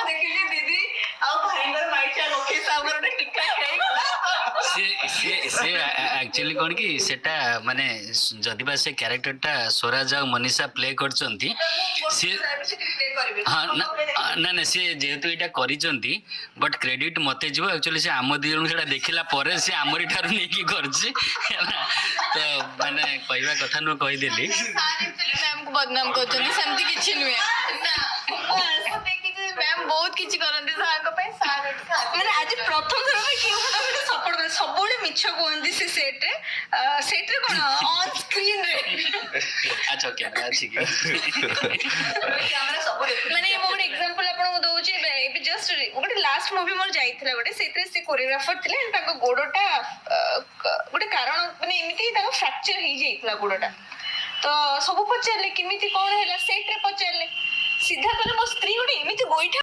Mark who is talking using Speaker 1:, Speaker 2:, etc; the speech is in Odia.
Speaker 1: देखिए दीदी ଆଉ ଭାଇଙ୍କର ମାଇଚା ରଖି ସାବରେ ଗୋଟେ ଟିକେଟ ହେଇଗଲା
Speaker 2: ସେ ଆକ୍ଚୁଆଲି କ'ଣ କି ସେଟା ମାନେ ଯଦି ବା ସେ କ୍ୟାରେକ୍ଟରଟା ସ୍ୱରାଜ ଆଉ ମନୀଷା ପ୍ଲେ କରିଛନ୍ତି ସିଏ ହଁ ନା ନା ସିଏ ଯେହେତୁ ଏଇଟା କରିଛନ୍ତି ବଟ୍ କ୍ରେଡିଟ୍ ମତେ ଯିବ ଆକ୍ଚୁଆଲି ସେ ଆମ ଦି ଜଣଙ୍କୁ ସେଟା ଦେଖିଲା ପରେ ସେ ଆମରି ଠାରୁ ନେଇକି କରିଛି ହେଲା ତ ମାନେ କହିବା କଥା ନୁହଁ କହିଦେଲି
Speaker 3: ମ୍ୟାମକୁ ବଦନାମ କରୁଛନ୍ତି ସେମିତି କିଛି ନୁହେଁ ମ୍ୟାମ ବହୁତ କିଛି କରନ୍ତି ସାର୍ଙ୍କ ପାଇଁ ସାର୍
Speaker 1: ମାନେ ଆଜି ପ୍ରଥମ ଥର ପାଇଁ କେଉଁ ଗୋଟେ ସପୋର୍ଟ କରେ ସବୁବେଳେ ମିଛ କୁହନ୍ତି ସେ ସେଟ୍ରେ ସେଟ୍ରେ କ'ଣ ଅନ୍ ସ୍କ୍ରିନ୍ରେ
Speaker 2: ଆଚ୍ଛା କ୍ୟାମେରା ଅଛି କି
Speaker 1: କ୍ୟାମେରା ସବୁ
Speaker 3: ମାନେ ମୁଁ ଗୋଟେ ଏକ୍ସାମ୍ପଲ ଆପଣଙ୍କୁ ଦଉଛି ଏବେ ଜଷ୍ଟ ଗୋଟେ ଲାଷ୍ଟ ମୁଭି ମୋର ଯାଇଥିଲା ଗୋଟେ ସେଇଥିରେ ସେ କୋରିଓଗ୍ରାଫର ଥିଲେ ତାଙ୍କ ଗୋଡଟା ଗୋଟେ କାରଣ ମାନେ ଏମିତି ତାଙ୍କ ଫ୍ରାକ୍ଚର ହେଇଯାଇଥିଲା ଗୋଡଟା ତ ସବୁ ପଚାରିଲେ କେମିତି କ'ଣ ହେଲା ସେଟ୍ରେ ପଚାରିଲେ ସିଧା କଲେ ମୋ ସ୍ତ୍ରୀ ଗୋଟେ ଏମିତି ଗୋଇଠା